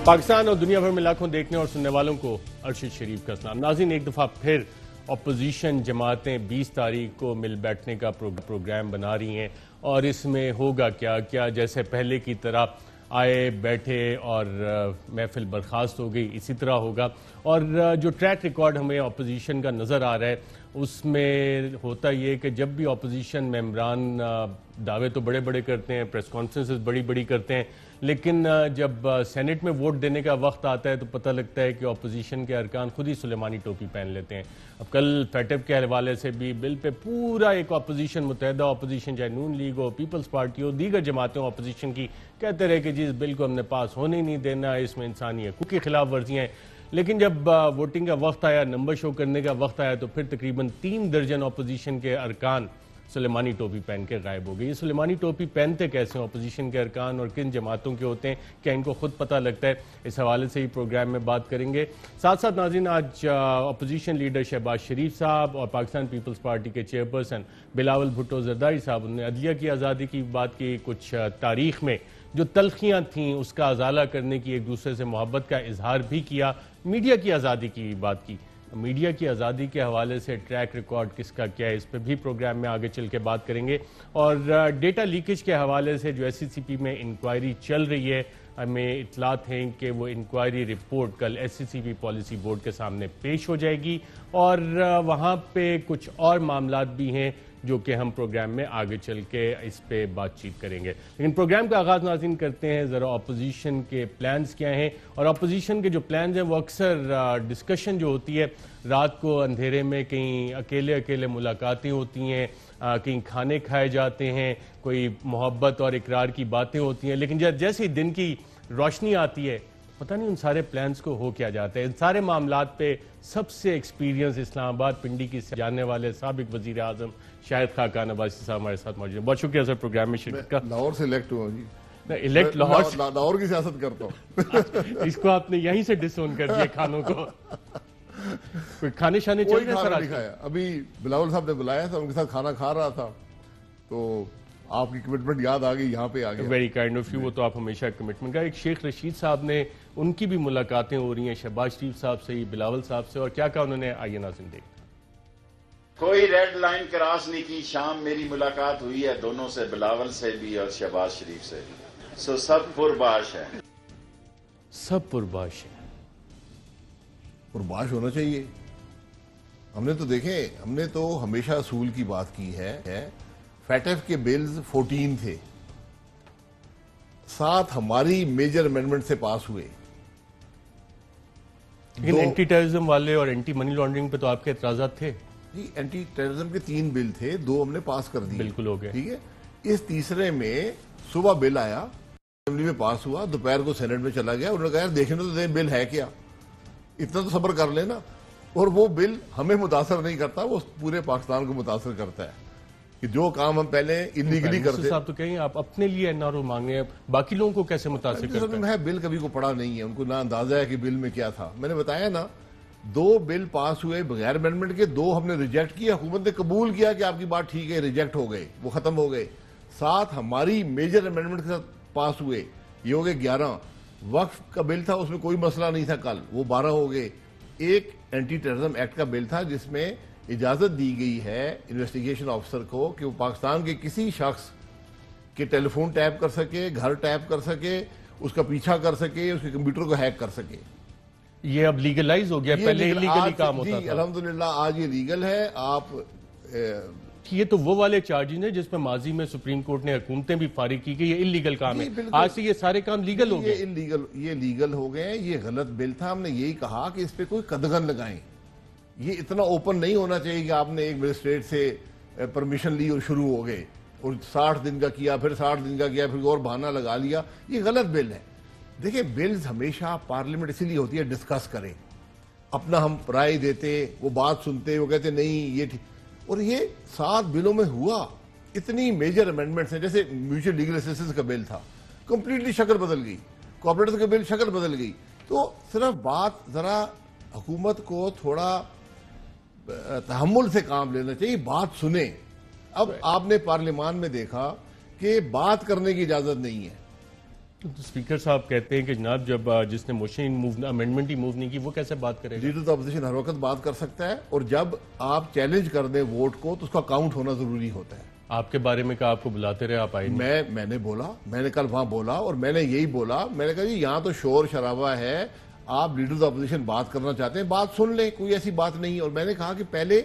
پاکستان اور دنیا بھر میں لاکھوں دیکھنے اور سننے والوں کو ارشد شریف کا سلام۔ ناظرین، ایک دفعہ پھر اپوزیشن جماعتیں 20 تاریخ کو مل بیٹھنے کا پروگرام بنا رہی ہیں، اور اس میں ہوگا کیا جیسے پہلے کی طرح آئے بیٹھے اور محفل برخاست ہو گئی، اسی طرح ہوگا۔ اور جو ٹریک ریکارڈ ہمیں اپوزیشن کا نظر آ رہا ہے اس میں ہوتا یہ کہ جب بھی اپوزیشن ممبران دعوے تو بڑے بڑے کرتے ہیں، پریس کانفرنسز بڑی بڑی کرتے ہیں، لیکن جب سینٹ میں ووٹ دینے کا وقت آتا ہے تو پتہ لگتا ہے کہ اپوزیشن کے ارکان خود ہی سلیمانی ٹوپی پہن لیتے ہیں۔ اب کل فیٹف کے حوالے سے بھی بل پہ پورا ایک اپوزیشن، متحدہ اپوزیشن، چاہے نون لیگ ہو، پیپلز پارٹی ہو، دیگر جماعتیں ہوں اپوزیشن کی، کہتے رہے کہ جی اس بل کو ہم نے پاس ہونے نہیں دینا، اس میں انسانی حقوق کی خلاف ورزیاں ہیں۔ لیکن جب ووٹنگ کا وقت آیا، نمبر شو کرنے کا وقت آیا، تو پھر تقریباً 3 درجن اپوزیشن کے ارکان سلیمانی ٹوپی پہن کے غائب ہو گئی۔ یہ سلیمانی ٹوپی پہنتے کیسے ہیں اپوزیشن کے ارکان اور کن جماعتوں کے ہوتے ہیں، کیا ان کو خود پتہ لگتا ہے؟ اس حوالے سے ہی پروگرام میں بات کریں گے۔ ساتھ ساتھ ناظرین، آج اپوزیشن لیڈر شہباز شریف صاحب اور پاکستان پیپلز پارٹی کے چیئرپرسن بلاول بھٹو زرداری صاحب نے عدلیہ کی آزادی کی بات کی، کچھ تاریخ میں جو تلخیاں تھیں اس کا ازالہ کرنے کی، ایک دوسرے سے محبت کا اظہار بھی کیا، میڈیا کی آزادی کی بات کی۔ میڈیا کی آزادی کے حوالے سے ٹریک ریکارڈ کس کا کیا ہے، اس پہ بھی پروگرام میں آگے چل کے بات کریں گے۔ اور ڈیٹا لیکیج کے حوالے سے جو ایس سی سی پی میں انکوائری چل رہی ہے، ہمیں اطلاعات ہیں کہ وہ انکوائری رپورٹ کل ایس سی سی پی پالیسی بورڈ کے سامنے پیش ہو جائے گی، اور وہاں پہ کچھ اور معاملات بھی ہیں جو کہ ہم پروگرام میں آگے چل کے اس پہ بات چیت کریں گے۔ لیکن پروگرام کا آغاز ناظرین کرتے ہیں ذرا اپوزیشن کے پلانز کیا ہیں، اور اپوزیشن کے جو پلانز ہیں وہ اکثر ڈسکشن جو ہوتی ہے رات کو اندھیرے میں، کہیں اکیلے ملاقاتیں ہوتی ہیں، کہیں کھانے کھائے جاتے ہیں، کوئی محبت اور اقرار کی باتیں ہوتی ہیں، لیکن جیسے ہی دن کی روشنی آتی ہے پتہ نہیں ان سارے پلانز کو ہو کیا جاتا ہے۔ ان سارے معاملات پہ سب سے ایکسپیرینس اسلام آباد پنڈی کی جاننے والے سابق وزیر اعظم شاہد خاقان عباسی صاحب ہمارے ساتھ موجود ہیں۔ بہت شکریہ سر پروگرام میں شرکت کا۔ لاہور سے الیکٹ ہوا جی، الیکٹ لاہور کی سیاست کرتا ہوں۔ اس کو آپ نے یہیں سے ڈس اون کر دیا کھانوں کو۔ کوئی کھانے شانے چل رہے ہیں سر؟ کھایا ابھی بلاول صاحب نے بلایا تھا، ان کے ساتھ کھانا کھا رہا تھا، تو آپ کی کمٹمنٹ یاد آ گئی، یہاں پہ آ گیا۔ ویری کائنڈ آف یو، وہ تو آپ ہمیشہ کمٹمنٹ کا۔ ایک شیخ رشید صاحب نے، ان کی بھی ملاقاتیں ہو رہی ہیں شہباز شریف صاحب سے، بلاول صاحب سے، اور کیا کہا انہوں نے، آئیے ناظرین دیکھیں۔ کوئی ریڈ لائن کراس نہیں کی، شام میری ملاقات ہوئی ہے دونوں سے، بلاول سے بھی اور شہباز شریف سے بھی، سو سب پرباش ہے، سب پرباش ہے۔ پرباش ہونا چاہیے۔ ہم نے تو دیکھیں، ہم نے تو ہمیشہ اصول کی بات کی ہے، فیٹف کے بلز 14 تھے، 7 ہماری میجر امینڈمنٹ سے پاس ہوئے، لیکن اینٹی ٹیررزم والے اور اینٹی منی لانڈرنگ پہ تو آپ کے اعتراضات تھے جی۔ اینٹی ٹیررزم کے 3 بل تھے، 2 ہم نے پاس کر دیے، بالکل ہو گئے، ٹھیک ہے۔ اس تیسرے میں صبح بل آیا، اسمبلی میں پاس ہوا، دوپہر کو سینٹ میں چلا گیا، انہوں نے کہا دیکھنے تو دیں بل ہے کیا، اتنا تو صبر کر لینا۔ اور وہ بل ہمیں متاثر نہیں کرتا، وہ پورے پاکستان کو متاثر کرتا ہے، کہ جو کام ہم پہلے انلیگلی کرتے صاحب تو کہیں آپ اپنے لیے این آر او مانگ رہے ہیں، باقی لوگوں کو کیسے متاثر کرتا ہے؟ میں بل کبھی کو پڑھا نہیں ہے، ان کو نہ اندازہ ہے کہ بل میں کیا تھا۔ میں نے بتایا نا، 2 بل پاس ہوئے بغیر امینڈمنٹ کے، 2 ہم نے ریجیکٹ کیا، حکومت نے قبول کیا کہ آپ کی بات ٹھیک ہے، ریجیکٹ ہو گئے، وہ ختم ہو گئے۔ 7 ہماری میجر امینڈمنٹ کے ساتھ پاس ہوئے، یہ ہو گئے 11۔ وقف کا بل تھا، اس میں کوئی مسئلہ نہیں تھا کل، وہ 12 ہو گئے۔ ایک اینٹی ٹیررزم ایکٹ کا بل تھا جس میں اجازت دی گئی ہے انویسٹیگیشن آفیسر کو کہ وہ پاکستان کے کسی شخص کے ٹیلی فون ٹیپ کر سکے، گھر ٹیپ کر سکے، اس کا پیچھا کر سکے، اس کے کمپیوٹر کو ہیک کر سکے۔ یہ اب لیگلائز ہو گیا، پہلے انلیگلی کام ہوتا جی تھا۔ الحمدللہ آج یہ لیگل ہے۔ آپ یہ تو وہ والے چارجز ہیں جس پہ ماضی میں سپریم کورٹ نے حکومتیں بھی فارغ کی کہ یہ انلیگل کام ہے، آج سے یہ سارے کام لیگل ہو گئے۔ یہ لیگل ہو گئے، یہ غلط بل تھا، ہم نے یہی کہا کہ اس پہ کوئی قدغن لگائیں۔ یہ اتنا اوپن نہیں ہونا چاہیے کہ آپ نے ایک مجسٹریٹ سے پرمیشن لی اور شروع ہو گئے، اور 60 دن کا کیا، پھر 60 دن کا کیا، پھر اور بہانہ لگا لیا۔ یہ غلط بل ہے۔ دیکھیں، بلز ہمیشہ پارلیمنٹ اسی لیے ہوتی ہے ڈسکس کریں، اپنا ہم رائے دیتے، وہ بات سنتے، وہ کہتے نہیں یہ ٹھیک، اور یہ 7 بلوں میں ہوا۔ اتنی میجر امینڈمنٹس ہیں، جیسے میوچل لیگل اسسٹنس کا بل تھا، کمپلیٹلی شکل بدل گئی، کوآپریٹو کا بل شکل بدل گئی۔ تو صرف بات ذرا حکومت کو تھوڑا تحمل سے کام لینا چاہیے، بات سنیں۔ اب آپ نے پارلیمان میں دیکھا کہ بات کرنے کی اجازت نہیں ہے، اسپیکر صاحب کہتے ہیں کہ جناب جب جس نے موشن امینڈمنٹ ہی موو نہیں کی وہ کیسے بات کرے گا؟ لیڈر آف اپوزیشن ہر وقت بات کر سکتا ہے، اور جب آپ چیلنج کر دیں ووٹ کو تو اس کا کاؤنٹ ہونا ضروری ہوتا ہے۔ آپ کے بارے میں کہا آپ کو بلاتے رہے، آپ آئے نہیں۔ میں نے بولا، میں نے کل وہاں بولا، اور میں نے یہی بولا، میں نے کہا جی یہاں تو شور شرابہ ہے، آپ لیڈرز آف اپوزیشن بات کرنا چاہتے ہیں بات سن لیں، کوئی ایسی بات نہیں۔ اور میں نے کہا کہ پہلے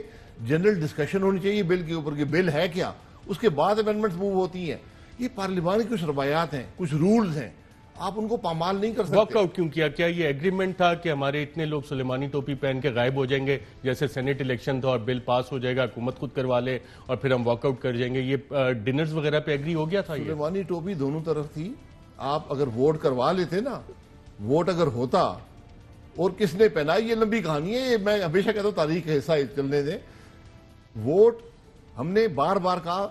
جنرل ڈسکشن ہونی چاہیے بل کے اوپر کہ بل ہے کیا، اس کے بعد امینڈمنٹس موو ہوتی ہیں۔ یہ پارلیمان کی کچھ روایات ہیں، کچھ رولز ہیں، آپ ان کو پامال نہیں کر سکتے۔ واک آؤٹ کیوں کیا؟ کیا یہ ایگریمنٹ تھا کہ ہمارے اتنے لوگ سلیمانی ٹوپی پہن کے غائب ہو جائیں گے جیسے سینٹ الیکشن تھا اور بل پاس ہو جائے گا، حکومت خود کروا لے اور پھر ہم واک آؤٹ کر جائیں گے؟ یہ ڈنرز وغیرہ پہ ایگری ہو گیا تھا؟ یہ سلیمانی ٹوپی دونوں طرف تھی، آپ اگر ووٹ کروا لیتے نا، ووٹ اگر ہوتا، اور کس نے پہنا، یہ لمبی کہانی ہے، یہ میں ہمیشہ کہتا ہوں تاریخ کا حصہ چلنے دیں۔ ووٹ ہم نے بار بار کہا،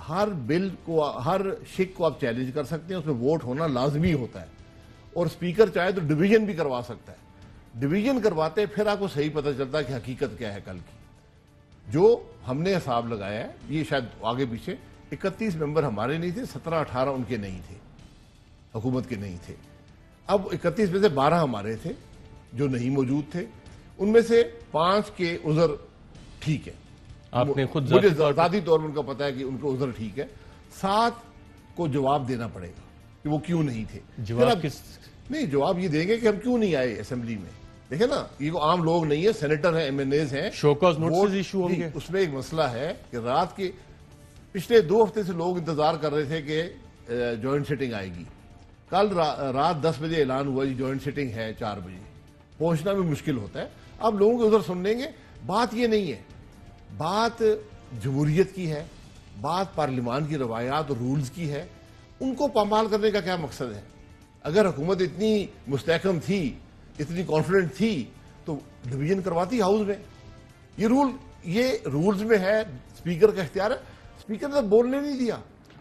ہر بل کو، ہر شک کو آپ چیلنج کر سکتے ہیں، اس میں ووٹ ہونا لازمی ہوتا ہے، اور اسپیکر چاہے تو ڈویژن بھی کروا سکتا ہے۔ ڈویژن کرواتے پھر آپ کو صحیح پتہ چلتا ہے کہ حقیقت کیا ہے کل کی۔ جو ہم نے حساب لگایا ہے، یہ شاید آگے پیچھے 31 ممبر ہمارے نہیں تھے، 17-18 ان کے نہیں تھے، حکومت کے نہیں تھے۔ اب 31 میں سے 12 ہمارے تھے جو نہیں موجود تھے، ان میں سے 5 کے عذر ٹھیک ہے، آپ نے خود مجھے ذاتی طور پر ان کا پتا ہے کہ ان کو عذر ٹھیک ہے، 7 کو جواب دینا پڑے گا کہ وہ کیوں نہیں تھے۔ جواب کس؟ نہیں، جواب یہ دیں گے کہ ہم کیوں نہیں آئے اسمبلی میں۔ دیکھیں نا، یہ کو عام لوگ نہیں ہے، سینیٹر ہیں، ایم این ایز ہیں، شو کاز نوٹسز ایشو ہوں گے۔ اس میں ایک مسئلہ ہے کہ رات کے پچھلے 2 ہفتے سے لوگ انتظار کر رہے تھے کہ جوائنٹ سیٹنگ آئے گی۔ کل رات 10 بجے اعلان ہوا جی جوائنٹ سیٹنگ ہے 4 بجے، پہنچنا بھی مشکل ہوتا ہے۔ اب لوگوں کے ادھر سن لیں گے، بات یہ نہیں ہے، بات جمہوریت کی ہے، بات پارلیمان کی روایات اور رولز کی ہے۔ ان کو پامال کرنے کا کیا مقصد ہے؟ اگر حکومت اتنی مستحکم تھی، اتنی کانفیڈنٹ تھی، تو ڈویژن کرواتی ہاؤس میں۔ یہ رولز میں ہے، اسپیکر کا اختیار ہے، اسپیکر نے بولنے نہیں دیا۔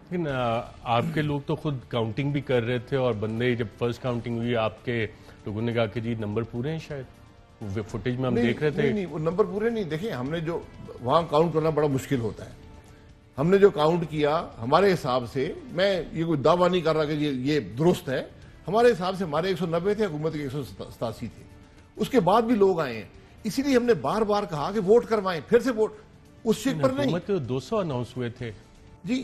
لیکن آپ کے لوگ تو خود کاؤنٹنگ بھی کر رہے تھے، اور بندے جب فرسٹ کاؤنٹنگ ہوئی آپ کے لوگوں نے کہا کہ جی نمبر پورے ہیں، شاید فوٹیج میں ہم دیکھ رہے تھے۔ نہیں، وہ نمبر پورے نہیں، دیکھیں ہم نے جو وہاں کاؤنٹ کرنا بڑا مشکل ہوتا ہے، ہم نے جو کاؤنٹ کیا ہمارے حساب سے، میں یہ کوئی دعویٰ نہیں کر رہا کہ یہ درست ہے، ہمارے حساب سے ہمارے 190 تھے، حکومت کے 187 تھے، اس کے بعد بھی لوگ آئے ہیں، اسی لیے ہم نے بار بار کہا کہ ووٹ کروائیں، پھر سے ووٹ اس شک پر نہیں۔ حکومت کے 200 اناؤنس ہوئے تھے جی،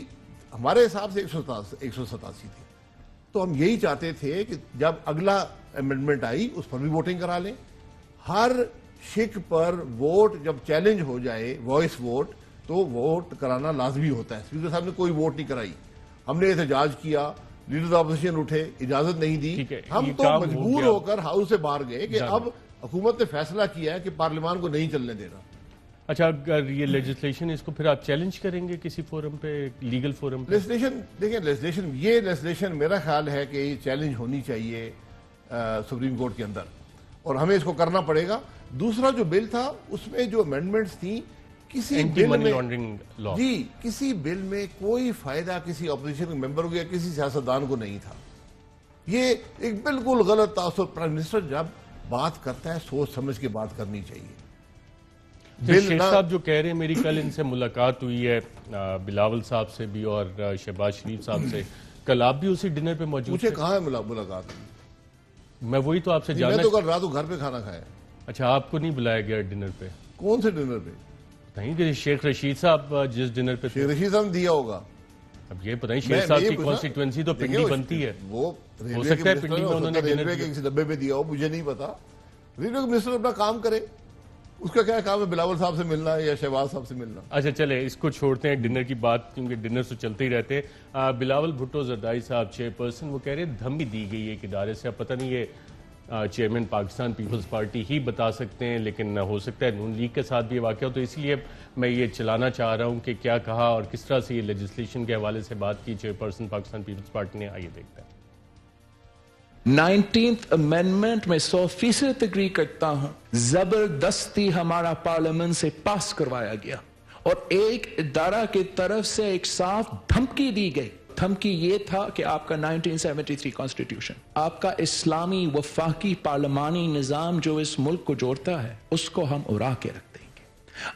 ہمارے حساب سے 187 تھے، تو ہم یہی چاہتے تھے کہ جب اگلا امینڈمنٹ آئی اس پر بھی ووٹنگ کرا لیں۔ ہر شک پر ووٹ جب چیلنج ہو جائے، وائس ووٹ، تو ووٹ کرانا لازمی ہوتا ہے۔ اسپیکر صاحب نے کوئی ووٹ نہیں کرائی، ہم نے احتجاج کیا، لیڈر اپوزیشن اٹھے، اجازت نہیں دی، ہم تو مجبور ہو کر ہاؤس سے باہر گئے کہ اب حکومت نے فیصلہ کیا ہے کہ پارلیمان کو نہیں چلنے دینا۔ اچھا، اگر یہ لیجسلیشن اس کو پھر آپ چیلنج کریں گے کسی فورم پہ، لیگل فورم پہ؟ لیجسلیشن دیکھیں، لیجسلیشن میرا خیال ہے کہ یہ چیلنج ہونی چاہیے سپریم کورٹ کے اندر، اور ہمیں اس کو کرنا پڑے گا۔ دوسرا جو بل تھا اس میں جو امینڈمنٹس تھیں، کسی بل میں کوئی فائدہ کسی اپوزیشن ممبر کو یا کسی سیاستدان کو نہیں تھا۔ یہ ایک بالکل غلط تاثر، پرائم منسٹر جب بات کرتا ہے سوچ سمجھ کے بات کرنی چاہیے۔ شیخ صاحب جو کہہ رہے ہیں، میری کل ان سے ملاقات ہوئی ہے، بلاول صاحب سے بھی اور شہباز شریف صاحب سے، کل آپ بھی اسی ڈنر پہ موجود تھے؟ مجھے کہاں ہے ملاقات؟ میں وہی تو آپ سے جاننا، میں تو کل رات کو گھر پہ کھانا کھایا۔ اچھا، آپ کو نہیں بلایا گیا ڈنر پہ؟ کون سے ڈنر پہ؟ نہیں کہ شیخ رشید صاحب جس ڈنر پہ شیخ رشید صاحب نے دیا ہوگا۔ اب یہ پتہ نہیں، شیخ صاحب کی کانسٹیٹوئنسی تو پنڈی بنتی ہے، وہ ہو سکتا ہے پنڈی میں انہوں نے ریلوے کے کسی ڈبے پہ دیا ہو، مجھے نہیں پتا۔ ریلوے کے منسٹر اپنا کام کرے، اس کا کیا کام ہے بلاول صاحب سے ملنا یا شہباز صاحب سے ملنا؟ اچھا چلے اس کو چھوڑتے ہیں ڈنر کی بات، کیونکہ ڈنر تو چلتے ہی رہتے ہیں۔ بلاول بھٹو زرداری صاحب چیئرپرسن، وہ کہہ رہے ہیں دھمکی دی گئی ہے ایک ادارے سے، اب پتہ نہیں یہ چیئرمین پاکستان پیپلز پارٹی ہی بتا سکتے ہیں، لیکن ہو سکتا ہے نون لیگ کے ساتھ بھی یہ واقعہ ہو، تو اس لیے میں یہ چلانا چاہ رہا ہوں کہ کیا کہا اور کس طرح سے یہ لیجسلیشن کے حوالے سے بات کی چیئرپرسن پاکستان پیپلز پارٹی نے۔ آئیے دیکھتے ہیں۔ 19th امینڈمنٹ میں 100% اگری کرتا ہوں، زبردستی ہمارا پارلیمنٹ سے پاس کروایا گیا، اور ایک ادارہ کی طرف سے ایک صاف دھمکی دی گئی۔ دھمکی یہ تھا کہ آپ کا 1973 کانسٹیٹیوشن، آپ کا اسلامی وفاقی پارلیمانی نظام جو اس ملک کو جوڑتا ہے، اس کو ہم اڑا کے رکھ دیں گے۔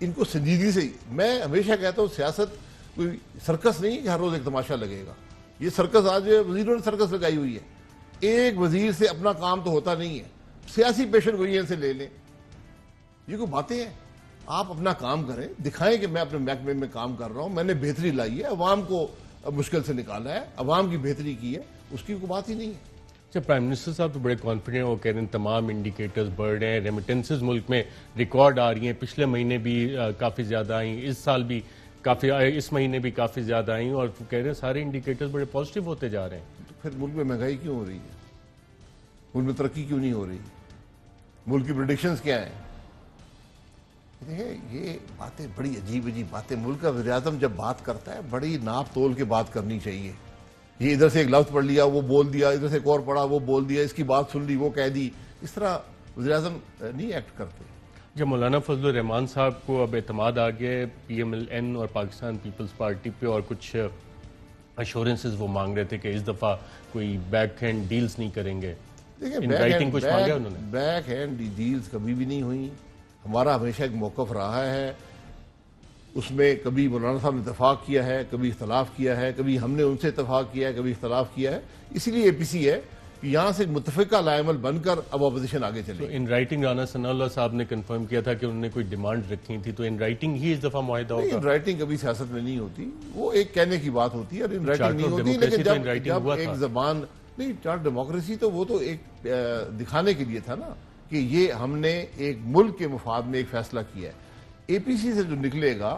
ان کو سنجیدگی سے. میں ہمیشہ کہتا ہوں سیاست کوئی سرکس نہیں کہ ہر روز ایک تماشا لگے گا. یہ سرکس آج وزیروں نے سرکس لگائی ہوئی ہے. ایک وزیر سے اپنا کام تو ہوتا نہیں ہے, سیاسی پیشن گوئیاں سے لے لیں. یہ کوئی باتیں ہیں؟ آپ اپنا کام کریں, دکھائیں کہ میں اپنے محکمے میں کام کر رہا ہوں, میں نے بہتری لائی ہے, عوام کو مشکل سے نکالا ہے, عوام کی بہتری کی ہے, اس کی کوئی بات ہی نہیں ہے. اچھا, پرائم منسٹر صاحب تو بڑے کانفیڈنٹ وہ کہہ رہے ہیں تمام انڈیکیٹرز بڑھ رہے ہیں, ریمیٹنسز ملک میں ریکارڈ آ رہی ہیں, پچھلے مہینے بھی کافی زیادہ آئیں, اس سال بھی کافی, اس مہینے بھی کافی زیادہ آئیں, اور کہہ رہے ہیں سارے انڈیکیٹرز بڑے پازیٹیو ہوتے جا رہے ہیں. تو پھر ملک میں مہنگائی کیوں ہو رہی ہے؟ ملک میں ترقی کیوں نہیں ہو رہی؟ ملک کی پریڈکشنز کیا ہیں؟ یہ باتیں بڑی عجیب عجیب باتیں. ملک کا وزیر اعظم جب بات کرتا ہے بڑی ناپ تول کے بات کرنی چاہیے. یہ ادھر سے ایک لفظ پڑھ لیا وہ بول دیا, ادھر سے ایک اور پڑھا وہ بول دیا, اس کی بات سن لی وہ کہہ دی. اس طرح وزیر اعظم نہیں ایکٹ کرتے. جب مولانا فضل الرحمان صاحب کو اب اعتماد آ گیا پی ایم ایل این اور پاکستان پیپلز پارٹی پہ, اور کچھ ایشورنسز وہ مانگ رہے تھے کہ اس دفعہ کوئی بیک ہینڈ ڈیلز نہیں کریں گے, ان رائٹنگ کچھ مانگا انہوں نے؟ بیک ہینڈ ڈیلز کبھی بھی نہیں ہوئی. ہمارا ہمیشہ ایک موقف رہا ہے, اس میں کبھی مولانا صاحب نے اتفاق کیا ہے, کبھی اختلاف کیا ہے, کبھی ہم نے ان سے اتفاق کیا ہے, کبھی اختلاف کیا ہے. اسی لیے اے پی سی ہے کہ یہاں سے متفقہ لائمل بن کر اب اپوزیشن آگے چلے. ان رائٹنگ رانا ثناء اللہ صاحب نے کنفرم کیا تھا کہ انہوں نے کوئی ڈیمانڈ رکھی تھی, تو ان رائٹنگ ہی اس دفعہ معاہدہ ہوگا؟ ان رائٹنگ کبھی سیاست میں نہیں ہوتی, وہ ایک کہنے کی بات ہوتی ہے, اور ان رائٹنگ نہیں ہوتی. لیکن جب ایک زبان نہیں, چارٹ ڈیموکریسی تو وہ تو ایک دکھانے کے لیے تھا نا کہ یہ ہم نے ایک ملک کے مفاد میں ایک فیصلہ کیا ہے. اے پی سی سے جو نکلے گا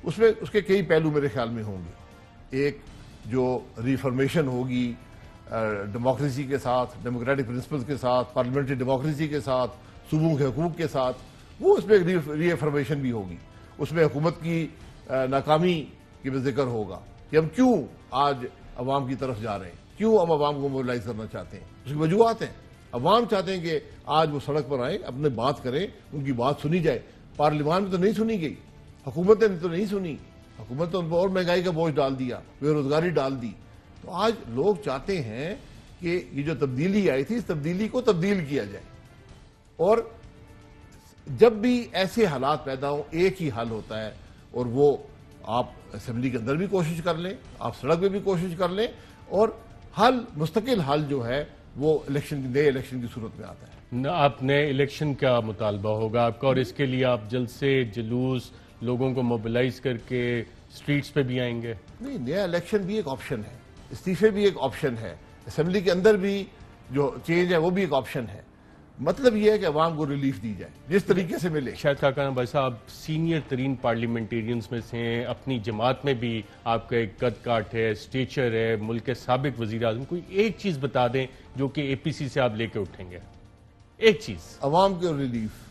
اس میں اس کے کئی پہلو میرے خیال میں ہوں گے. ایک جو ریفارمیشن ہوگی ڈیموکریسی کے ساتھ, ڈیموکریٹک پرنسپلز کے ساتھ, پارلیمنٹری ڈیموکریسی کے ساتھ, صوبوں کے حقوق کے ساتھ, وہ اس میں ریفارمیشن بھی ہوگی. اس میں حکومت کی ناکامی کی بھی ذکر ہوگا کہ ہم کیوں آج عوام کی طرف جا رہے ہیں, کیوں ہم عوام کو موبلائز کرنا چاہتے ہیں. اس کی وجوہات ہیں. عوام چاہتے ہیں کہ آج وہ سڑک پر آئیں, اپنے بات کریں, ان کی بات سنی جائے. پارلیمان میں تو نہیں سنی گئی, حکومت نے تو نہیں سنی, حکومت نے ان پر اور مہنگائی کا بوجھ ڈال دیا, بے روزگاری ڈال دی. تو آج لوگ چاہتے ہیں کہ یہ جو تبدیلی آئی تھی اس تبدیلی کو تبدیل کیا جائے. اور جب بھی ایسے حالات پیدا ہوں ایک ہی حل ہوتا ہے, اور وہ آپ اسمبلی کے اندر بھی کوشش کر لیں, آپ سڑک پہ بھی کوشش کر لیں, اور حل مستقل حل جو ہے وہ نئے الیکشن کی صورت میں آتا ہے. آپ نئے الیکشن کا مطالبہ ہوگا آپ کا, اور اس کے لیے آپ جلد سے جلوس لوگوں کو موبلائز کر کے سٹریٹس پہ بھی آئیں گے؟ نہیں, نیا الیکشن بھی ایک آپشن ہے, استعفے بھی ایک آپشن ہے, اسمبلی کے اندر بھی جو چینج ہے وہ بھی ایک آپشن ہے. مطلب یہ ہے کہ عوام کو ریلیف دی جائے جس طریقے سے ملے. شاہد خاقان بھائی صاحب سینئر ترین پارلیمنٹیرینز میں سے ہیں, اپنی جماعت میں بھی آپ کا ایک قد کاٹ ہے, اسٹیچر ہے, ملک کے سابق وزیر اعظم, کوئی ایک چیز بتا دیں جو کہ اے پی سی سے آپ لے کے اٹھیں گے, ایک چیز. عوام کو ریلیف,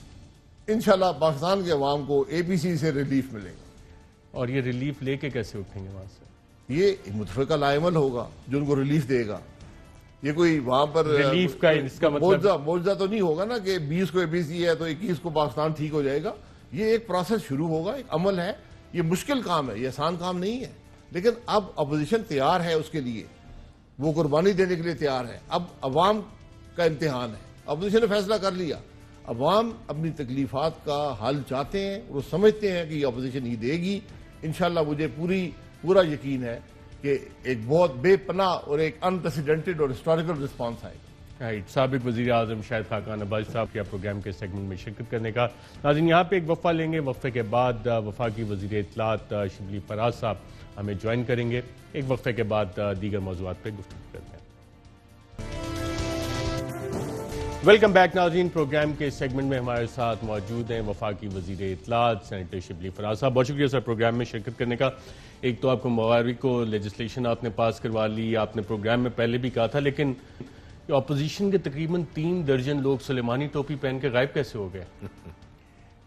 انشاءاللہ پاکستان کے عوام کو اے پی سی سے ریلیف ملے گا. اور یہ ریلیف لے کے کیسے اٹھیں گے وہاں سے؟ یہ ایک متفقہ لائمل ہوگا جو ان کو ریلیف دے گا. یہ کوئی وہاں پر ریلیف کا اس کا مطلب معجزہ تو نہیں ہوگا نا کہ 20 کو اے پی سی ہے تو 21 کو پاکستان ٹھیک ہو جائے گا. یہ ایک پروسیس شروع ہوگا, ایک عمل ہے. یہ مشکل کام ہے, یہ آسان کام نہیں ہے, لیکن اب اپوزیشن تیار ہے اس کے لیے, وہ قربانی دینے کے لیے تیار ہے. اب عوام کا امتحان ہے. اپوزیشن نے فیصلہ کر لیا, عوام اپنی تکلیفات کا حل چاہتے ہیں, وہ سمجھتے ہیں کہ یہ اپوزیشن ہی دے گی. انشاءاللہ مجھے پورا یقین ہے کہ ایک بہت بے پناہ اور ایک انپریسیڈنٹڈ اور ہسٹوریکل رسپانس آئے گا. سابق وزیر اعظم شاہد خاقان عباسی صاحب کے پروگرام کے سیگمنٹ میں شرکت کرنے کا. ناظرین یہاں پہ ایک وقفہ لیں گے, وقفے کے بعد وفاقی وزیر اطلاعات شبلی فراز صاحب ہمیں جوائن کریں گے. ایک وقفے کے بعد دیگر موضوعات پہ گفتگو کرتے ہیں. ویلکم بیک ناظرین, پروگرام کے سیگمنٹ میں ہمارے ساتھ موجود ہیں وفاقی وزیر اطلاعات سینیٹر شبلی فراز صاحب. بہت شکریہ سر پروگرام میں شرکت کرنے کا. ایک تو آپ کو مبارک کو, لیجسلیشن آپ نے پاس کروا لی, آپ نے پروگرام میں پہلے بھی کہا تھا, لیکن اپوزیشن کے تقریباً 3 درجن لوگ سلیمانی ٹوپی پہن کے غائب کیسے ہو گئے؟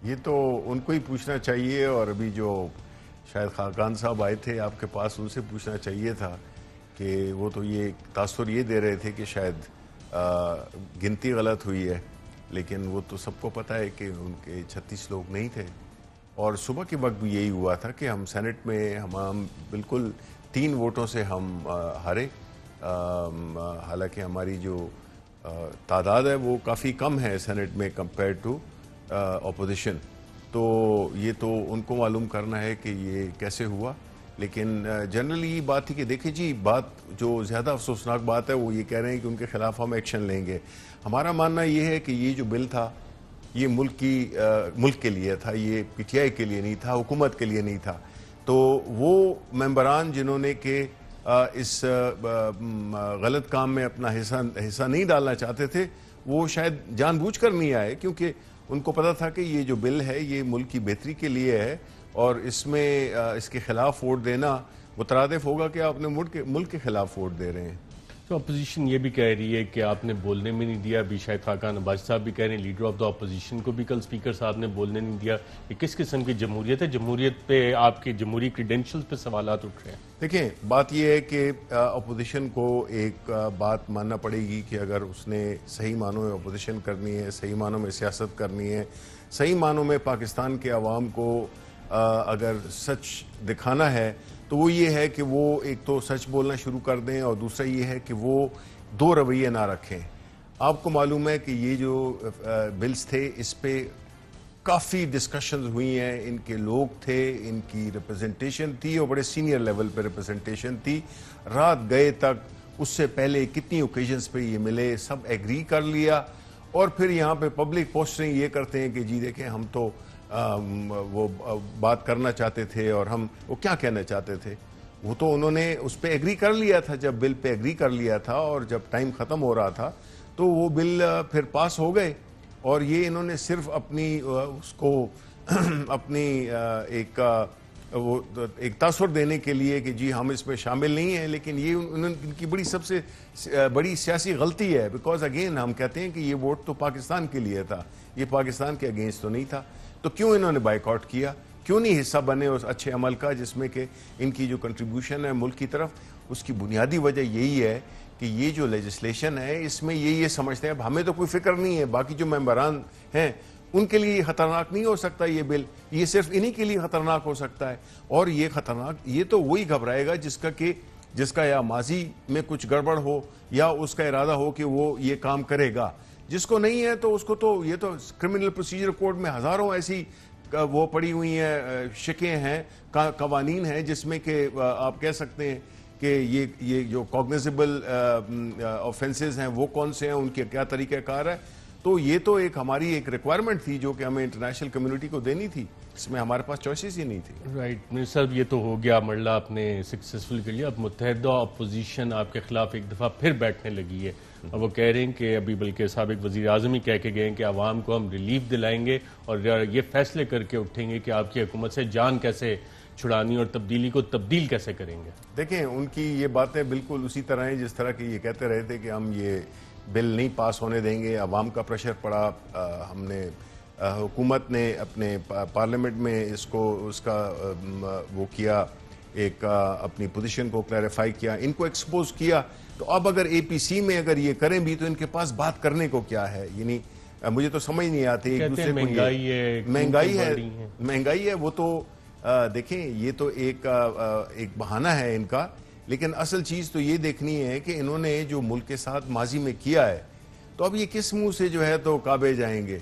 یہ تو ان کو ہی پوچھنا چاہیے, اور ابھی جو شاید خاقان صاحب آئے تھے آپ کے پاس, ان سے پوچھنا چاہیے تھا کہ وہ تو یہ تاثر یہ دے رہے تھے کہ شاید گنتی غلط ہوئی ہے, لیکن وہ تو سب کو پتہ ہے کہ ان کے 36 لوگ نہیں تھے. اور صبح کے وقت بھی یہی ہوا تھا کہ ہم سینٹ میں ہم بالکل 3 ووٹوں سے ہم ہارے. حالانکہ ہماری جو تعداد ہے وہ کافی کم ہے سینٹ میں کمپیئر ٹو اپوزیشن, تو یہ تو ان کو معلوم کرنا ہے کہ یہ کیسے ہوا. لیکن جنرلی یہ بات تھی کہ دیکھیں جی بات جو زیادہ افسوسناک بات ہے وہ یہ کہہ رہے ہیں کہ ان کے خلاف ہم ایکشن لیں گے. ہمارا ماننا یہ ہے کہ یہ جو بل تھا یہ ملک کے لیے تھا, یہ پی ٹی آئی کے لیے نہیں تھا, حکومت کے لیے نہیں تھا. تو وہ ممبران جنہوں نے کہ اس غلط کام میں اپنا حصہ نہیں ڈالنا چاہتے تھے وہ شاید جان بوجھ کر نہیں آئے, کیونکہ ان کو پتا تھا کہ یہ جو بل ہے یہ ملک کی بہتری کے لیے ہے اور اس میں اس کے خلاف ووٹ دینا مترادف ہوگا کہ آپ نے ملک کے خلاف ووٹ دے رہے ہیں. تو اپوزیشن یہ بھی کہہ رہی ہے کہ آپ نے بولنے میں نہیں دیا. ابھی شاہد خاقان عباسی صاحب بھی کہہ رہے ہیں, لیڈر آف دا اپوزیشن کو بھی کل اسپیکر صاحب نے بولنے نہیں دیا. یہ کس قسم کی جمہوریت ہے؟ جمہوریت پہ آپ کے جمہوری کریڈینشلز پہ سوالات اٹھ رہے ہیں. دیکھیں بات یہ ہے کہ اپوزیشن کو ایک بات ماننا پڑے گی کہ اگر اس نے صحیح معنوں میں اپوزیشن کرنی ہے, صحیح معنوں میں سیاست کرنی ہے, صحیح معنوں میں پاکستان کے عوام کو اگر سچ دکھانا ہے تو وہ یہ ہے کہ وہ ایک تو سچ بولنا شروع کر دیں اور دوسرا یہ ہے کہ وہ دو رویے نہ رکھیں. آپ کو معلوم ہے کہ یہ جو بلز تھے اس پہ کافی ڈسکشنز ہوئی ہیں, ان کے لوگ تھے, ان کی ریپرزنٹیشن تھی اور بڑے سینئر لیول پہ ریپرزنٹیشن تھی. رات گئے تک, اس سے پہلے کتنی اوکیزنز پہ یہ ملے, سب ایگری کر لیا اور پھر یہاں پہ پبلک پوسٹرنگ یہ کرتے ہیں کہ جی دیکھیں ہم تو وہ بات کرنا چاہتے تھے اور ہم وہ کیا کہنا چاہتے تھے. وہ تو انہوں نے اس پہ ایگری کر لیا تھا, جب بل پہ ایگری کر لیا تھا اور جب ٹائم ختم ہو رہا تھا تو وہ بل پھر پاس ہو گئے. اور یہ انہوں نے صرف اپنی اس کو اپنی ایک تاثر دینے کے لیے کہ جی ہم اس میں شامل نہیں ہیں, لیکن یہ ان کی سب سے بڑی سیاسی غلطی ہے. بیکاز اگین ہم کہتے ہیں کہ یہ ووٹ تو پاکستان کے لیے تھا, یہ پاکستان کے اگینسٹ تو نہیں تھا. تو کیوں انہوں نے بائیک آؤٹ کیا, کیوں نہیں حصہ بنے اس اچھے عمل کا جس میں کہ ان کی جو کنٹریبیوشن ہے ملک کی طرف. اس کی بنیادی وجہ یہی ہے کہ یہ جو لیجسلیشن ہے اس میں یہ سمجھتے ہیں اب ہمیں تو کوئی فکر نہیں ہے, باقی جو ممبران ہیں ان کے لیے یہ خطرناک نہیں ہو سکتا یہ بل, یہ صرف انہی کے لیے خطرناک ہو سکتا ہے. اور یہ خطرناک یہ تو وہی گھبرائے گا جس کا یا ماضی میں کچھ گڑبڑ ہو یا اس کا ارادہ ہو کہ وہ یہ کام کرے گا. جس کو نہیں ہے تو اس کو تو یہ تو کرمنل پروسیجر کوڈ میں ہزاروں ایسی وہ پڑی ہوئی ہیں, شکیں ہیں, قوانین ہیں جس میں کہ آپ کہہ سکتے ہیں کہ یہ جو کوگنیزیبل آفینسز ہیں وہ کون سے ہیں, ان کے کیا طریقہ کار ہے. تو یہ تو ہماری ایک ریکوائرمنٹ تھی جو کہ ہمیں انٹرنیشنل کمیونٹی کو دینی تھی, اس میں ہمارے پاس چوائسز ہی نہیں تھی. رائٹ منسٹر صاحب, یہ تو ہو گیا مرلہ آپ نے سکسیسفل کر لیا. اب متحدہ اپوزیشن آپ کے خلاف ایک دفعہ پھر بیٹھنے لگی ہے اور وہ کہہ رہے ہیں کہ ابھی بلکہ سابق وزیر اعظم ہی کہہ کے گئے ہیں کہ عوام کو ہم ریلیف دلائیں گے اور یہ فیصلے کر کے اٹھیں گے کہ آپ کی حکومت سے جان کیسے چھڑانی اور تبدیلی کو تبدیل کیسے کریں گے. دیکھیں ان کی یہ باتیں بالکل اسی طرح ہیں جس طرح کہ یہ کہتے رہے تھے کہ ہم یہ بل نہیں پاس ہونے دیں گے. عوام کا پریشر پڑا, ہم نے حکومت نے اپنے پارلیمنٹ میں اس کا وہ کیا, ایک اپنی پوزیشن کو کلیریفائی کیا, ان کو ایکسپوز کیا. تو اب اگر اے پی سی میں اگر یہ کریں بھی تو ان کے پاس بات کرنے کو کیا ہے. یعنی مجھے تو سمجھ نہیں آتی ایک دوسرے کو. مہنگائی ہے وہ تو دیکھیں یہ تو ایک بہانہ ہے ان کا, لیکن اصل چیز تو یہ دیکھنی ہے کہ انہوں نے جو ملک کے ساتھ ماضی میں کیا ہے تو اب یہ کس منہ سے جو ہے تو کعبے جائیں گے.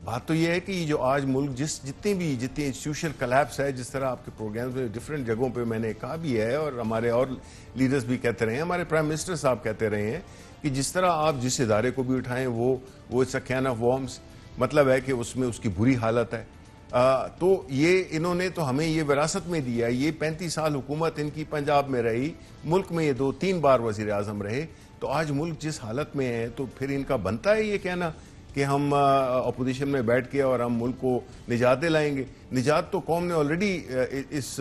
بات تو یہ ہے کہ جو آج ملک جتنی انسٹیٹیوشنل کلیپس ہے, جس طرح آپ کے پروگرامز میں ڈفرینٹ جگہوں پہ میں نے کہا بھی ہے اور ہمارے اور لیڈرز بھی کہتے رہے ہیں, ہمارے پرائم منسٹر صاحب کہتے رہے ہیں کہ جس طرح آپ جس ادارے کو بھی اٹھائیں وہ اٹس اے کین آف وارمز, مطلب ہے کہ اس میں اس کی بری حالت ہے. تو یہ انہوں نے تو ہمیں یہ وراثت میں دیا. یہ 35 سال حکومت ان کی پنجاب میں رہی, ملک میں یہ 2-3 بار وزیر اعظم رہے. تو آج ملک جس حالت میں ہے تو پھر ان کا بنتا ہے یہ کہنا کہ ہم اپوزیشن میں بیٹھ کے اور ہم ملک کو نجات دلائیں گے. نجات تو قوم نے آلریڈی اس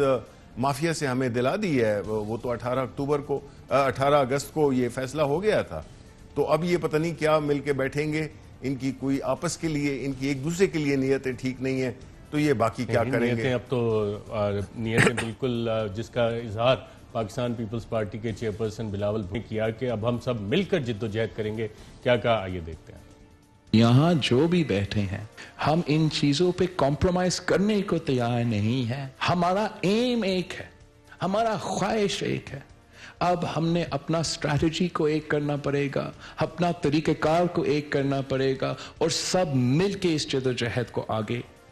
مافیا سے ہمیں دلا دی ہے. وہ تو 18 اگست کو یہ فیصلہ ہو گیا تھا. تو اب یہ پتہ نہیں کیا مل کے بیٹھیں گے, ان کی کوئی آپس کے لیے, ان کی ایک دوسرے کے لیے نیتیں ٹھیک نہیں ہیں, تو یہ باقی کیا کریں گے. اب تو نیتیں بالکل, جس کا اظہار پاکستان پیپلز پارٹی کے چیئرپرسن بلاول نے کیا کہ اب ہم سب مل کر جد و جہد کریں گے. کیا کہا آئیے دیکھتے ہیں. یہاں جو بھی بیٹھے ہیں ہم ان چیزوں پہ کمپرومائز کرنے کو تیار نہیں ہیں. ہمارا ایم ایک ہے, ہمارا خواہش ایک ہے. اب ہم نے اپنا اسٹریٹجی کو ایک کرنا پڑے گا, اپنا طریقہ کار کو ایک کرنا پڑے گا اور سب مل کے اس جدوجہد کو آگے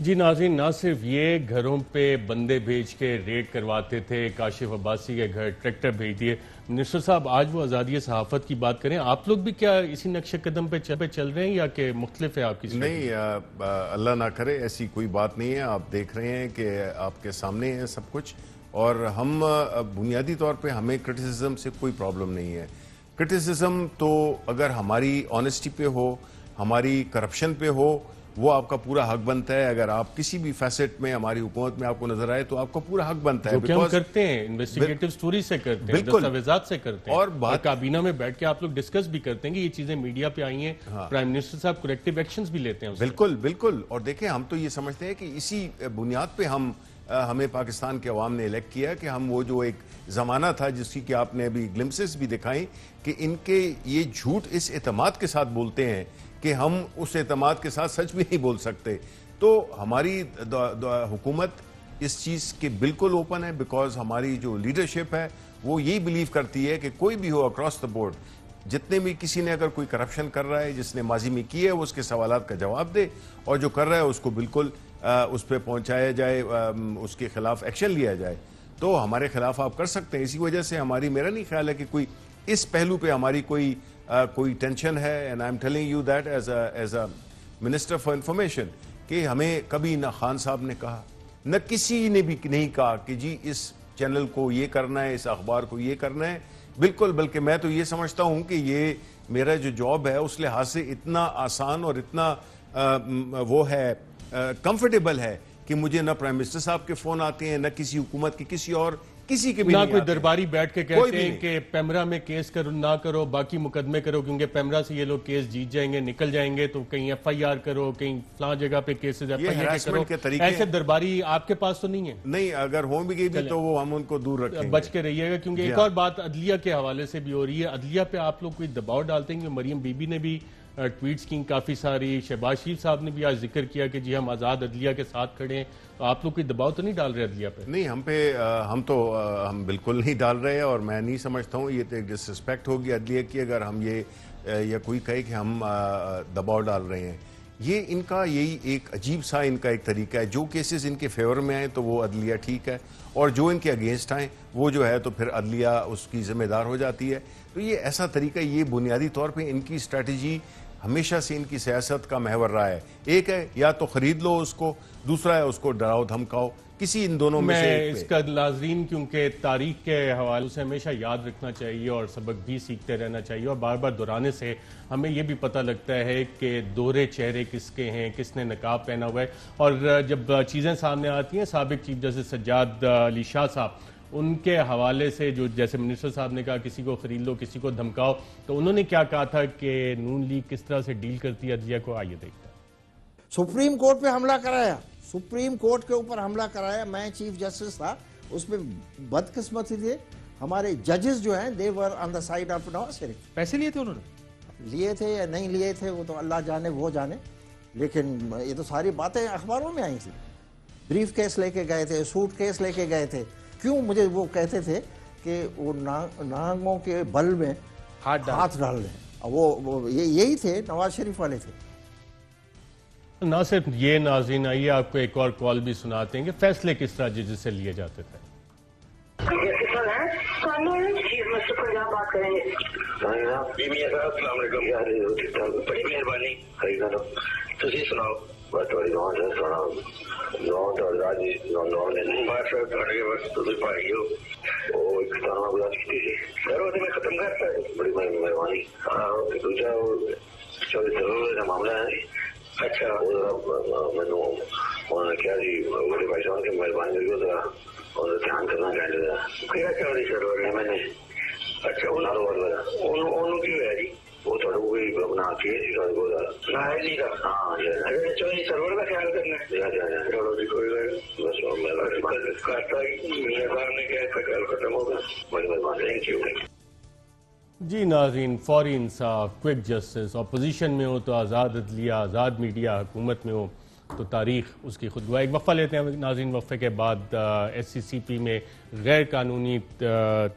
جی ناظرین، نہ صرف یہ گھروں پہ بندے بھیج کے ریڈ کرواتے تھے، کاشف عباسی کے گھر ٹریکٹر بھیج دیے. منسٹر صاحب، آج وہ آزادی صحافت کی بات کریں، آپ لوگ بھی کیا اسی نقش قدم پہ چل رہے ہیں یا کہ مختلف ہے آپ کی؟ نہیں، اللہ نہ کرے ایسی کوئی بات نہیں ہے. آپ دیکھ رہے ہیں کہ آپ کے سامنے ہے سب کچھ، اور ہم بنیادی طور پہ ہمیں کرٹیسزم سے کوئی پرابلم نہیں ہے. کرٹیسزم تو اگر ہماری آنیسٹی پہ ہو، ہماری کرپشن پہ ہو، وہ آپ کا پورا حق بنتا ہے. اگر آپ کسی بھی فیسٹ میں ہماری حکومت میں آپ کو نظر آئے تو آپ کا پورا حق بنتا ہے. جو کہ ہم کرتے ہیں، انویسٹیگیٹو سٹوری سے کرتے ہیں، دستاویزات سے کرتے ہیں، اور کابینہ میں بیٹھ کے آپ لوگ ڈسکس بھی کرتے ہیں کہ یہ چیزیں میڈیا پہ آئی ہیں، پرائم منسٹر صاحب کریکٹیو ایکشنز بھی لیتے ہیں. بالکل بالکل. اور دیکھیں، ہم تو یہ سمجھتے ہیں کہ اسی بنیاد پہ ہمیں پاکستان کے عوام نے الیکٹ کیا کہ ہم وہ جو ایک زمانہ تھا جس کی کہ آپ نے ابھی گلمسز بھی دکھائیں کہ ان کے یہ جھوٹ اس اعتماد کے ساتھ بولتے ہیں کہ ہم اس اعتماد کے ساتھ سچ بھی نہیں بول سکتے. تو ہماری حکومت اس چیز کے بالکل اوپن ہے، بیکاز ہماری جو لیڈرشپ ہے وہ یہی بلیو کرتی ہے کہ کوئی بھی ہو اکراس دا بورڈ، جتنے بھی کسی نے اگر کوئی کرپشن کر رہا ہے، جس نے ماضی میں کی ہے، وہ اس کے سوالات کا جواب دے، اور جو کر رہا ہے اس کو بالکل اس پہ پہنچایا جائے، اس کے خلاف ایکشن لیا جائے. تو ہمارے خلاف آپ کر سکتے ہیں. اسی وجہ سے میرا نہیں خیال ہے کہ کوئی اس پہلو پہ ہماری کوئی ٹینشن ہے. And I am telling you that as a minister for information کہ ہمیں کبھی نہ خان صاحب نے کہا، نہ کسی نے بھی نہیں کہا کہ جی اس چینل کو یہ کرنا ہے، اس اخبار کو یہ کرنا ہے. بالکل، بلکہ میں تو یہ سمجھتا ہوں کہ یہ میرا جو جاب ہے اس لحاظ سے اتنا آسان اور اتنا وہ ہے کمفرٹیبل ہے کہ مجھے نہ پرائم منسٹر صاحب کے فون آتے ہیں، نہ کسی حکومت کے کسی کے بھی نہ کوئی درباری بیٹھ کے کہتے ہیں کہ پیمرا میں کیس نہ کرو، باقی مقدمے کرو، کیونکہ پیمرا سے یہ لوگ کیس جیت جائیں گے، نکل جائیں گے، تو کہیں ایف آئی آر کرو، کہیں فلاں جگہ پہ کیسز کرو. ایسے درباری آپ کے پاس تو نہیں ہے؟ نہیں، اگر ہوں بھی تو وہ ہم ان کو دور رکھیں گے. بچ کے رہیے گا. کیونکہ ایک اور بات عدلیہ کے حوالے سے بھی ہو رہی ہے. عدلیہ پہ آپ لوگ کوئی دباؤ ڈالتے ہیں؟ مریم بی بی نے بھی ٹویٹس کی کافی ساری، شہباز شریف صاحب نے بھی آج ذکر کیا کہ جی ہم آزاد عدلیہ کے ساتھ کھڑے ہیں. تو آپ لوگ کوئی دباؤ تو نہیں ڈال رہے عدلیہ پہ؟ نہیں، ہم بالکل نہیں ڈال رہے، اور میں نہیں سمجھتا ہوں یہ تو ایک ڈس رسپیکٹ ہوگی عدلیہ کی اگر ہم یا کوئی کہے کہ ہم دباؤ ڈال رہے ہیں. یہ ان کا یہی ایک عجیب سا ان کا ایک طریقہ ہے. جو کیسز ان کے فیور میں آئیں تو وہ عدلیہ ٹھیک ہے، اور جو ان کے اگینسٹ آئیں وہ جو ہے تو پھر عدلیہ اس کی ذمہ دار ہو جاتی ہے. تو یہ ایسا طریقہ، یہ بنیادی طور پہ ان کی اسٹریٹجی ہمیشہ سے ان کی سیاست کا محور رہا ہے. ایک ہے یا تو خرید لو اس کو، دوسرا ہے اس کو ڈراؤ دھمکاؤ. کسی ان دونوں میں سے اس کا ناظرین کیونکہ تاریخ کے حوالے سے ہمیشہ یاد رکھنا چاہیے اور سبق بھی سیکھتے رہنا چاہیے، اور بار بار دہرانے سے ہمیں یہ بھی پتہ لگتا ہے کہ دورے چہرے کس کے ہیں، کس نے نقاب پہنا ہوا ہے. اور جب چیزیں سامنے آتی ہیں، سابق چیف جسٹس سجاد علی شاہ صاحب، ان کے حوالے سے جو جیسے منسٹر صاحب نے کہا کسی کو خرید لو، کسی کو دھمکاؤ، تو انہوں نے کیا کہا تھا کہ نون لیگ کس طرح سے ڈیل کرتی ہے عدلیہ کو؟ آئیے دیکھتے ہیں. سپریم کورٹ پہ حملہ کرایا، سپریم کورٹ کے اوپر حملہ کرایا. میں چیف جسٹس تھا، اس میں بدقسمتی تھے ہمارے ججز جو ہیں، دے ور آن the side of Nawaz Sharif. پیسے لیے تھے انہوں نے؟ لیے تھے یا نہیں لیے تھے وہ تو اللہ جانے، وہ جانے. لیکن یہ تو ساری باتیں اخباروں میں آئی تھی. بریف کیس لے کے گئے تھے، سوٹ کیس لے کے گئے تھے. کیوں؟ مجھے وہ کہتے تھے کہ وہ نانگوں کے بل میں ہاتھ ڈال لیں. وہ یہی تھے، نواز شریف والے تھے. نہ صرف یہ ناظرین، آئیے آپ کو ایک اور کال بھی سناتے ہیں کہ فیصلے کس طرح ججز سے لیے جاتے تھے. بات کریں گے. السلام علیکم، بڑی مہربانی. تھی سناؤ بات والی گاؤں سے سناؤ گاؤں تو آزاد گاؤں نے بات تھوڑے کے بس تو پائی ہو وہ گزار کی سر وہ میں ختم کرتا ہے. بڑی مہربانی. ہاں دوسرا ضرور معاملہ ہے. اچھا مینو انہوں نے کیا جی بڑے بھائی صاحب کی مہربانی کر ذرا اور دھیان کرنا چاہیے. کیا کیا رہی سر نے میں نے. اچھا انہوں کی ہے جی وہ تھوڑا وہی اپنا آتی ہے جی ہاں سرور کا خیال کرنا ہے. ختم ہوگا. بڑی مہربانی. Thank you. جی ناظرین، فوری انصاف، کوئک جسٹس، اپوزیشن میں ہو تو آزاد عدلیہ، آزاد میڈیا، حکومت میں ہو تو تاریخ اس کی خود گواہ. ایک وقفہ لیتے ہیں ناظرین. وقفے کے بعد ایس سی سی پی میں غیر قانونی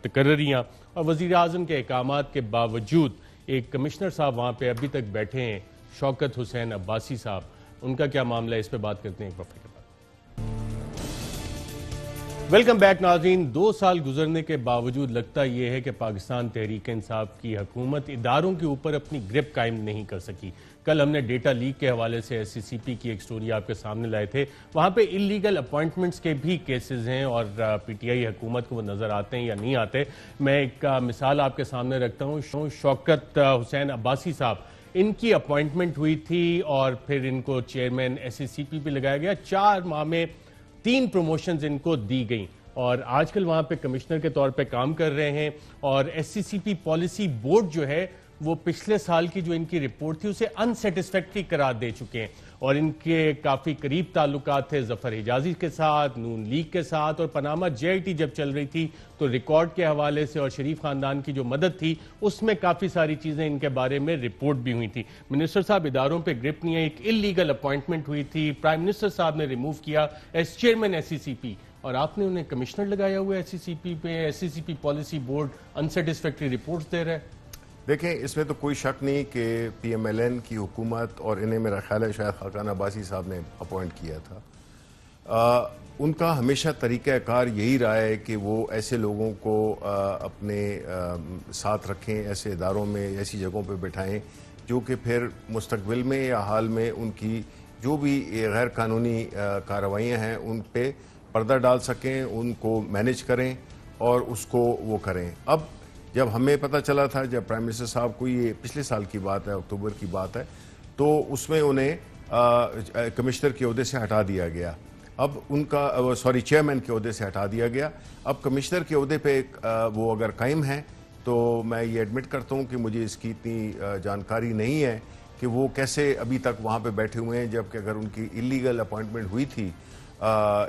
تقرریاں اور وزیر اعظم کے احکامات کے باوجود ایک کمشنر صاحب وہاں پہ ابھی تک بیٹھے ہیں، شوکت حسین عباسی صاحب. ان کا کیا معاملہ ہے، اس پہ بات کرتے ہیں ایک وقفے کے بعد۔ ویلکم بیک ناظرین، 2 سال گزرنے کے باوجود لگتا یہ ہے کہ پاکستان تحریک انصاف کی حکومت اداروں کے اوپر اپنی گرپ قائم نہیں کر سکی۔ کل ہم نے ڈیٹا لیک کے حوالے سے ایس سی سی پی کی ایک سٹوری آپ کے سامنے لائے تھے، وہاں پہ انلیگل اپوائنٹمنٹس کے بھی کیسز ہیں اور پی ٹی آئی حکومت کو وہ نظر آتے ہیں یا نہیں آتے۔ میں ایک مثال آپ کے سامنے رکھتا ہوں، شوکت حسین عباسی صاحب، ان کی اپوائنٹمنٹ ہوئی تھی اور پھر ان کو چیئرمین ایس سی سی پی پہ لگایا گیا، 4 ماہ میں 3 پروموشنز ان کو دی گئیں اور آج کل وہاں پہ کمشنر کے طور پہ کام کر رہے ہیں۔ اور ایس سی سی پی پالیسی بورڈ جو ہے وہ پچھلے سال کی جو ان کی رپورٹ تھی اسے انسیٹسفیکٹری قرار دے چکے ہیں، اور ان کے کافی قریب تعلقات تھے ظفر حجازی کے ساتھ، نون لیگ کے ساتھ، اور پاناما جے آئی ٹی جب چل رہی تھی تو ریکارڈ کے حوالے سے اور شریف خاندان کی جو مدد تھی اس میں کافی ساری چیزیں ان کے بارے میں رپورٹ بھی ہوئی تھی۔ منسٹر صاحب اداروں پہ گرپ نہیں ہے، ایک انلیگل اپوائنٹمنٹ ہوئی تھی، پرائم منسٹر صاحب نے ریموو کیا ایز چیئرمین ایس سی سی پی، اور آپ نے انہیں کمشنر لگایا ہوا ہے ایس سی سی پی پہ۔ ایس سی سی پی پالیسی بورڈ انسیٹسفیکٹری رپورٹس دے رہا ہے۔ دیکھیں، اس میں تو کوئی شک نہیں کہ پی ایم ایل این کی حکومت اور انہیں میرا خیال ہے شاید خاقان عباسی صاحب نے اپوائنٹ کیا تھا، ان کا ہمیشہ طریقہ کار یہی رہا ہے کہ وہ ایسے لوگوں کو اپنے ساتھ رکھیں، ایسے اداروں میں ایسی جگہوں پہ بٹھائیں جو کہ پھر مستقبل میں یا حال میں ان کی جو بھی غیر قانونی کارروائیاں ہیں ان پہ پردہ ڈال سکیں، ان کو مینیج کریں اور اس کو وہ کریں۔ اب جب ہمیں پتہ چلا تھا، جب پرائم منسٹر صاحب کو، یہ پچھلے سال کی بات ہے، اکتوبر کی بات ہے، تو اس میں انہیں کمشنر کے عہدے سے ہٹا دیا گیا، اب ان کا چیئرمین کے عہدے سے ہٹا دیا گیا۔ اب کمشنر کے عہدے پہ وہ اگر قائم ہیں تو میں یہ ایڈمٹ کرتا ہوں کہ مجھے اس کی اتنی جانکاری نہیں ہے کہ وہ کیسے ابھی تک وہاں پہ بیٹھے ہوئے ہیں، جبکہ اگر ان کی انلیگل اپوائنٹمنٹ ہوئی تھی،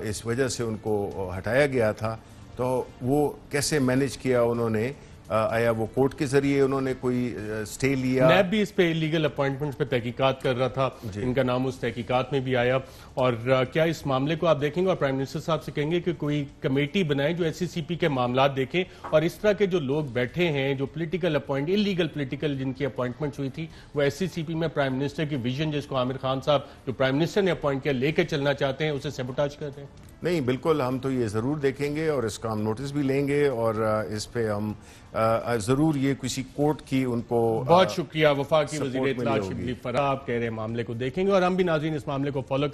اس وجہ سے ان کو ہٹایا گیا تھا، تو وہ کیسے مینیج کیا انہوں نے؟ آیا وہ کورٹ کے ذریعے انہوں نے کوئی سٹے لیا؟ نیب بھی اس پہ لیگل اپوائنٹمنٹس پہ تحقیقات کر رہا تھا، ان کا نام اس تحقیقات میں بھی آیا، اور کیا اس معاملے کو آپ دیکھیں گے اور پرائم منسٹر صاحب سے کہیں گے کہ کوئی کمیٹی بنائیں جو ایس سی سی پی کے معاملات دیکھیں، اور اس طرح کے جو لوگ بیٹھے ہیں جو پولیٹیکل انلیگل پولیٹیکل جن کی اپوائنٹمنٹس ہوئی تھی، وہ ایس سی سی پی میں پرائم منسٹر کی ویژن جس کو عامر خان صاحب جو پرائم منسٹر نے اپوائنٹ کیا لے کے چلنا چاہتے ہیں، اسے سیبوٹاج کر دیں؟ نہیں، بالکل، ہم تو یہ ضرور دیکھیں گے اور اس کا ہم نوٹس بھی لیں گے، اور اس پہ ہم ضرور یہ کسی کورٹ کی ان کو بہت شکریہ۔ وفاقی وزیر اطلاعات شبلی فرح، آپ کہہ رہے ہیں معاملے کو دیکھیں گے اور ہم بھی ناظرین اس معاملے کو فالو کریں۔